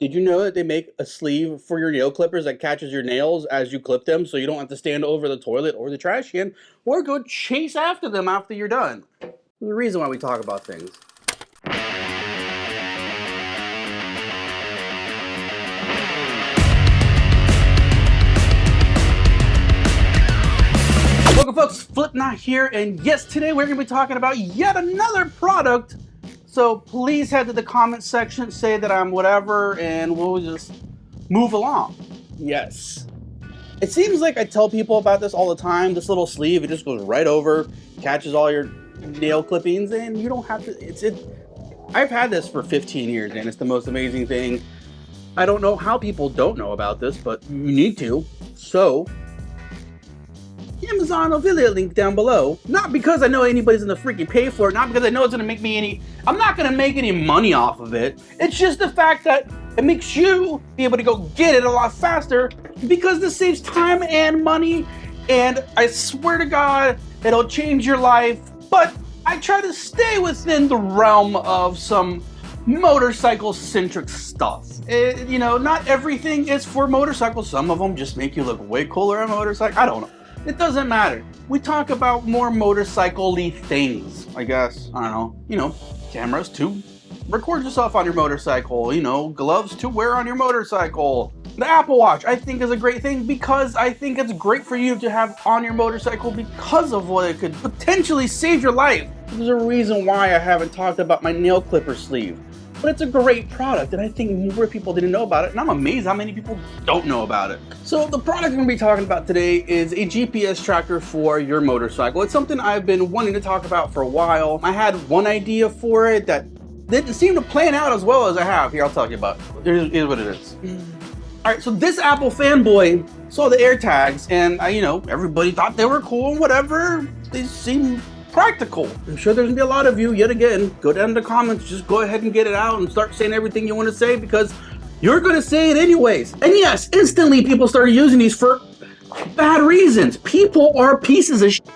Did you know that they make a sleeve for your nail clippers that catches your nails as you clip them so you don't have to stand over the toilet or the trash can or go chase after them after you're done? There's a reason why we talk about things. Welcome folks, Flipknot here, and yes, today we're going to be talking about yet another product. So please head to the comment section, say that I'm whatever, and we'll just move along. Yes. It seems like I tell people about this all the time. This little sleeve, it just goes right over, catches all your nail clippings, and you don't have to, I've had this for 15 years, and it's the most amazing thing. I don't know how people don't know about this, but you need to. So Amazon affiliate link down below. Not because I know anybody's gonna freaking pay for it, not because I know it's gonna make me any, I'm not gonna make any money off of it. It's just the fact that it makes you be able to go get it a lot faster because this saves time and money, and I swear to God, it'll change your life. But I try to stay within the realm of some motorcycle-centric stuff. You know, not everything is for motorcycles. Some of them just make you look way cooler on a motorcycle. I don't know. It doesn't matter. We talk about more motorcycle-y things, I guess. I don't know. You know, cameras to record yourself on your motorcycle. You know, gloves to wear on your motorcycle. The Apple Watch, I think, is a great thing because I think it's great for you to have on your motorcycle because of what it could potentially save your life. There's a reason why I haven't talked about my nail clipper sleeve. But it's a great product, and I think more people didn't know about it, and I'm amazed how many people don't know about it. So the product I'm going to be talking about today is a GPS tracker for your motorcycle. It's something I've been wanting to talk about for a while. I had one idea for it that didn't seem to plan out as well as I have. Here, I'll tell you about it. Here's what it is. All right, so this Apple fanboy saw the AirTags, and you know, everybody thought they were cool and whatever. They seem practical. I'm sure there's gonna be a lot of you, yet again, go down in the comments, just go ahead and get it out and start saying everything you want to say because you're gonna say it anyways. And yes, instantly people started using these for bad reasons. People are pieces of shit.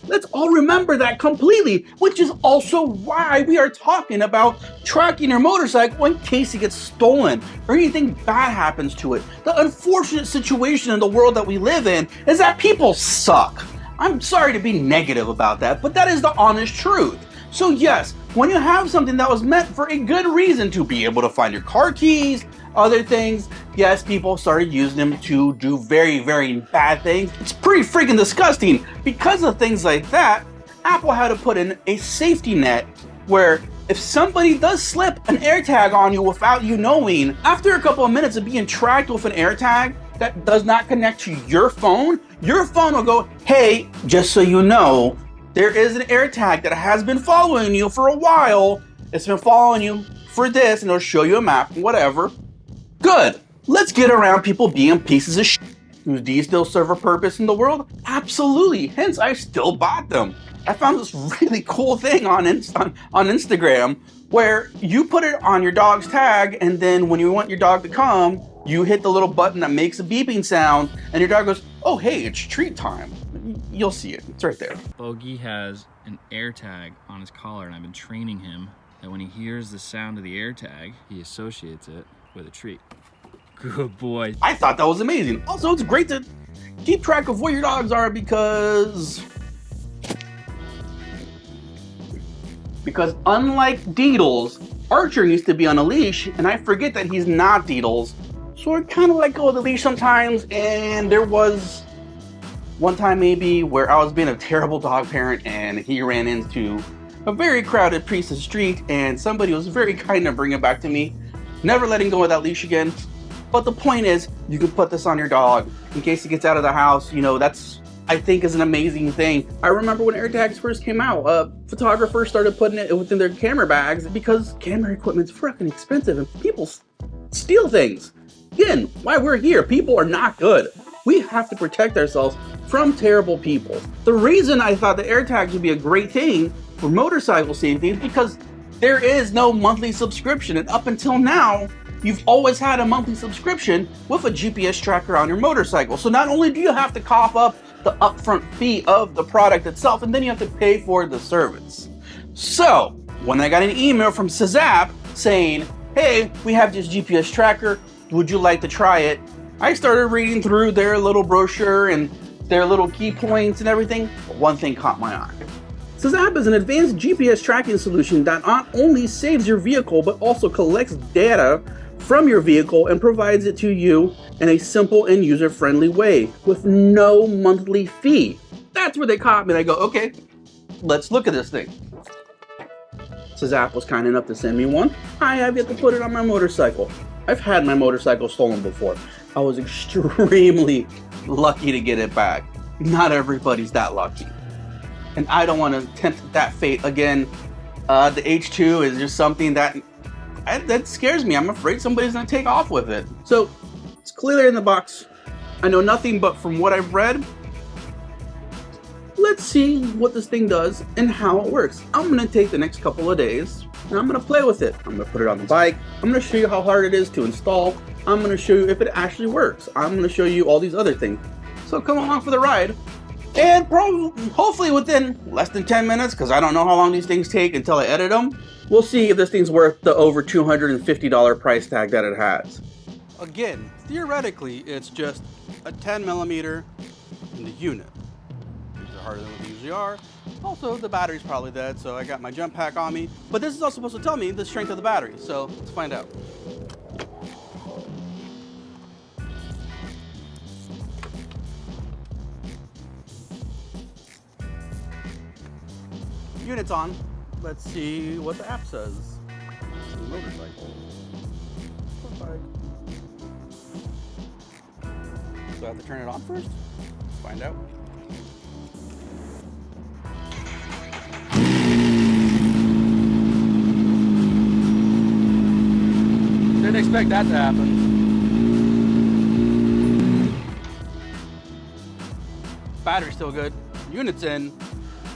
Let's all remember that completely, which is also why we are talking about tracking your motorcycle in case it gets stolen or anything bad happens to it. The unfortunate situation in the world that we live in is that people suck. I'm sorry to be negative about that, but that is the honest truth. So yes, when you have something that was meant for a good reason to be able to find your car keys, other things, yes, people started using them to do very, very bad things. It's pretty freaking disgusting. Because of things like that, Apple had to put in a safety net where if somebody does slip an AirTag on you without you knowing, after a couple of minutes of being tracked with an AirTag that does not connect to your phone will go, hey, just so you know, there is an AirTag that has been following you for a while. It's been following you for this, and it'll show you a map, whatever. Good. Let's get around people being pieces of shit. Do these still serve a purpose in the world? Absolutely. Hence, I still bought them. I found this really cool thing on Instagram where you put it on your dog's tag, and then when you want your dog to come, you hit the little button that makes a beeping sound, and your dog goes, oh, hey, it's treat time. You'll see it. It's right there. Bogey has an AirTag on his collar, and I've been training him that when he hears the sound of the AirTag, he associates it with a treat. Good boy. I thought that was amazing. Also, it's great to keep track of where your dogs are because unlike Deedles, Archer needs to be on a leash, and I forget that he's not Deedles. So I kind of let go of the leash sometimes, and there was one time maybe where I was being a terrible dog parent and he ran into a very crowded piece of street and somebody was very kind to bring him back to me. Never letting go of that leash again. But the point is, you can put this on your dog in case he gets out of the house. You know, that's, I think, is an amazing thing. I remember when AirTags first came out, photographers started putting it within their camera bags because camera equipment's freaking expensive and people steal things. Again, why we're here, people are not good. We have to protect ourselves from terrible people. The reason I thought the AirTags would be a great thing for motorcycle safety is because there is no monthly subscription, and up until now, you've always had a monthly subscription with a GPS tracker on your motorcycle. So not only do you have to cough up the upfront fee of the product itself, and then you have to pay for the service. So when I got an email from Sizzapp saying, hey, we have this GPS tracker, would you like to try it? I started reading through their little brochure and their little key points and everything, but one thing caught my eye. Sizzapp is an advanced GPS tracking solution that not only saves your vehicle, but also collects data from your vehicle and provides it to you in a simple and user-friendly way with no monthly fee. That's where they caught me and I go, okay, let's look at this thing. Sizzapp was kind enough to send me one. I have yet to put it on my motorcycle. I've had my motorcycle stolen before. I was extremely lucky to get it back. Not everybody's that lucky. And I don't want to tempt that fate again. The H2 is just something that scares me. I'm afraid somebody's going to take off with it. So it's clearly in the box. I know nothing, but from what I've read, let's see what this thing does and how it works. I'm going to take the next couple of days and I'm going to play with it. I'm going to put it on the bike. I'm going to show you how hard it is to install. I'm going to show you if it actually works. I'm going to show you all these other things. So come along for the ride. And hopefully within less than 10 minutes, because I don't know how long these things take until I edit them, we'll see if this thing's worth the over $250 price tag that it has. Again, theoretically, it's just a 10mm in the unit. These are harder than what they usually are. Also, the battery's probably dead, so I got my jump pack on me. But this is also supposed to tell me the strength of the battery, so let's find out. Unit's on. Let's see what the app says. Motorcycle. So I have to turn it on first? Let's find out. Didn't expect that to happen. Battery's still good. Unit's in.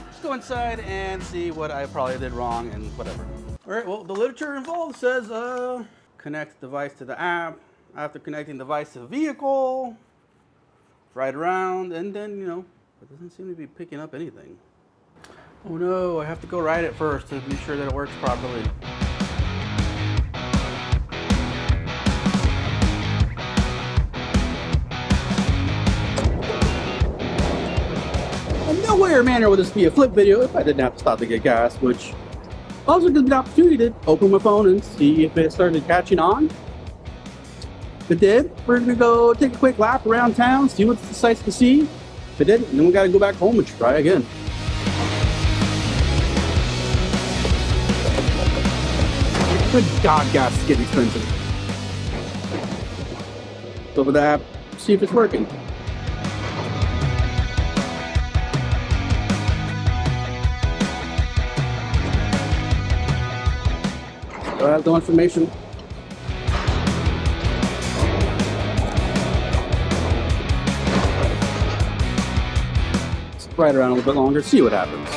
Let's go inside and see what I probably did wrong and whatever. All right, well, the literature involved says connect device to the app. After connecting device to the vehicle, ride around, and then, you know, it doesn't seem to be picking up anything. Oh no, I have to go ride it first to be sure that it works properly. No way or manner would this be a flip video if I didn't have to stop to get gas, which also gives me the opportunity to open my phone and see if it started catching on. If it did, we're gonna go take a quick lap around town, see what's the sights to see. If it didn't, then we gotta go back home and try again. Good God, gas is getting expensive. Go with the app, see if it's working. I have no information. Let's ride around a little bit longer, see what happens.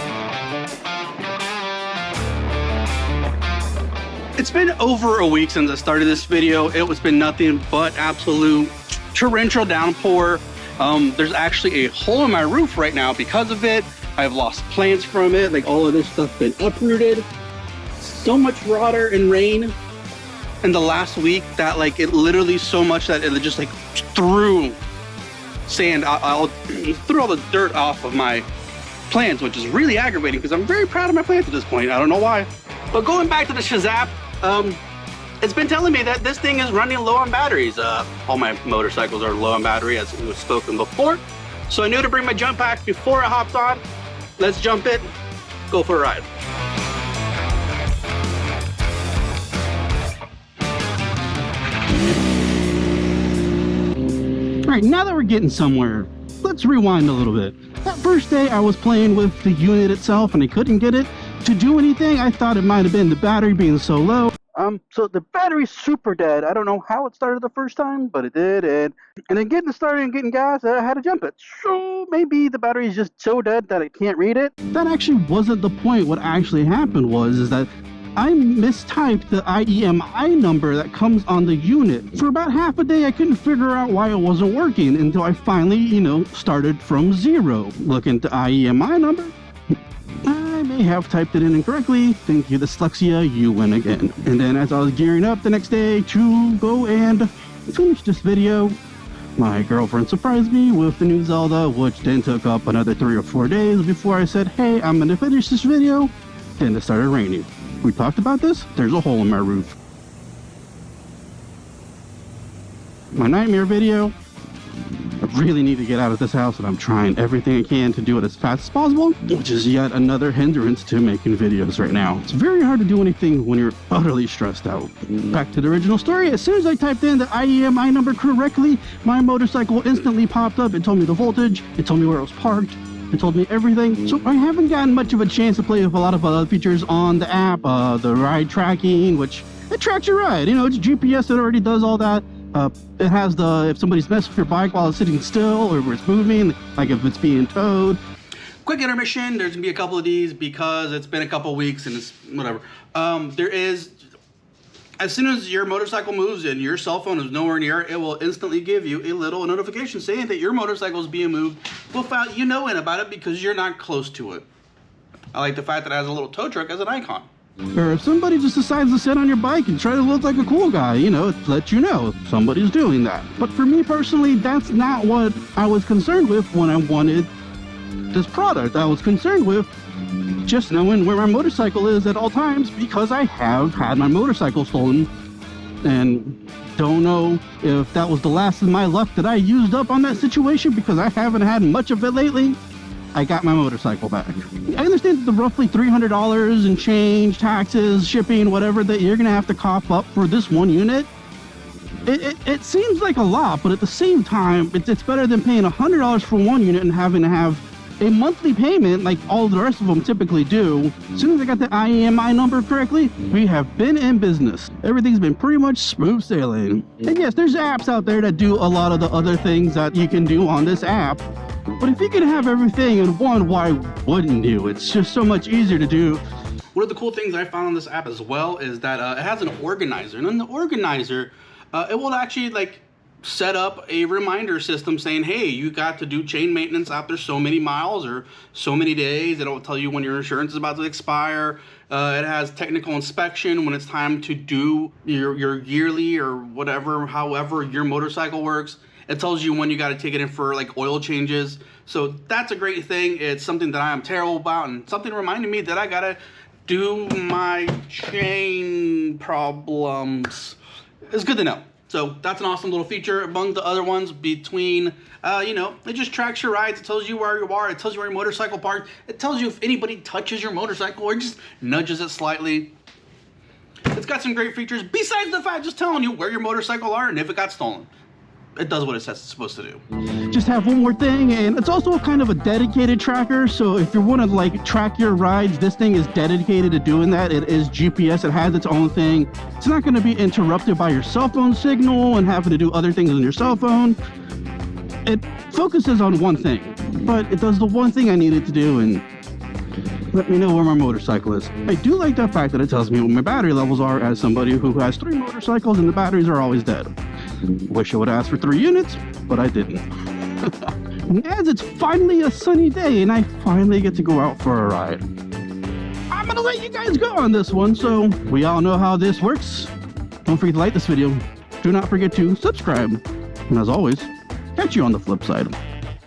It's been over a week since I started this video. It's been nothing but absolute torrential downpour. There's actually a hole in my roof right now because of it. I've lost plants from it. Like, all of this stuff's been uprooted. So much water and rain in the last week that, like, it literally so much that it just like threw sand, threw all the dirt off of my plants, which is really aggravating because I'm very proud of my plants at this point. I don't know why. But going back to the Sizzapp, it's been telling me that this thing is running low on batteries. All my motorcycles are low on battery, as was spoken before. So I knew to bring my jump pack before I hopped on. Let's jump it, go for a ride. All right, now that we're getting somewhere, let's rewind a little bit. That first day I was playing with the unit itself and I couldn't get it to do anything. I thought it might have been the battery being so low. So the battery's super dead. I don't know how it started the first time, but it did. And then getting it started and getting gas, I had to jump it. So maybe the battery is just so dead that it can't read it. That actually wasn't the point. What actually happened was that I mistyped the IEMI number that comes on the unit. For about half a day, I couldn't figure out why it wasn't working until I finally, started from zero. Look into IEMI number. I may have typed it in incorrectly. Thank you, dyslexia, you win again. And then as I was gearing up the next day to go and finish this video, my girlfriend surprised me with the new Zelda, which then took up another 3 or 4 days before I said, hey, I'm gonna finish this video. Then it started raining. We talked about this. There's a hole in my roof. My nightmare video. I really need to get out of this house, and I'm trying everything I can to do it as fast as possible, which is yet another hindrance to making videos right now. It's very hard to do anything when you're utterly stressed out. Back to the original story. As soon as I typed in the IEMI number correctly, my motorcycle instantly popped up. It told me the voltage. It told me where it was parked. It told me everything. So I haven't gotten much of a chance to play with a lot of other features on the app. The ride tracking, which it tracks your ride. You know, it's GPS that already does all that. It has if somebody's messing with your bike while it's sitting still or if it's moving, like if it's being towed. Quick intermission. There's gonna be a couple of these because it's been a couple of weeks and it's whatever. There is, as soon as your motorcycle moves and your cell phone is nowhere near it, it will instantly give you a little notification saying that your motorcycle is being moved without you knowing about it because you're not close to it. I like the fact that it has a little tow truck as an icon. Or if somebody just decides to sit on your bike and try to look like a cool guy, you know, it lets you know somebody's doing that. But for me personally, that's not what I was concerned with when I wanted this product. I was concerned with just knowing where my motorcycle is at all times because I have had my motorcycle stolen and don't know if that was the last of my luck that I used up on that situation because I haven't had much of it lately. I got my motorcycle back. I understand the roughly $300 and change, taxes, shipping, whatever that you're gonna have to cough up for this one unit. It seems like a lot, but at the same time, it's better than paying $100 for one unit and having to have a monthly payment like all the rest of them typically do. As soon as I got the IEMI number correctly, we have been in business. Everything's been pretty much smooth sailing. And yes, there's apps out there that do a lot of the other things that you can do on this app. But if you can have everything in one, why wouldn't you? It's just so much easier to do. One of the cool things I found on this app as well is that it has an organizer. And in the organizer, it will actually like set up a reminder system saying, hey, you got to do chain maintenance after so many miles or so many days. It'll tell you when your insurance is about to expire. It has technical inspection when it's time to do your yearly or whatever, however your motorcycle works. It tells you when you got to take it in for like oil changes. So that's a great thing. It's something that I am terrible about and something reminding me that I got to do my chain problems. It's good to know. So that's an awesome little feature among the other ones between, you know, it just tracks your rides. It tells you where you are. It tells you where your motorcycle parked. It tells you if anybody touches your motorcycle or just nudges it slightly. It's got some great features besides the fact just telling you where your motorcycle are and if it got stolen. It does what it says it's supposed to do. Just have one more thing, and it's also kind of a dedicated tracker, so if you want to like track your rides, this thing is dedicated to doing that. It is GPS, it has its own thing. It's not going to be interrupted by your cell phone signal and having to do other things on your cell phone. It focuses on one thing, but it does the one thing I needed to do and let me know where my motorcycle is. I do like the fact that it tells me what my battery levels are as somebody who has 3 motorcycles and the batteries are always dead. Wish I would ask for 3 units, but I didn't. And as it's finally a sunny day and I finally get to go out for a ride, I'm gonna let you guys go on this one, so we all know how this works. Don't forget to like this video. Do not forget to subscribe. And as always, catch you on the flip side.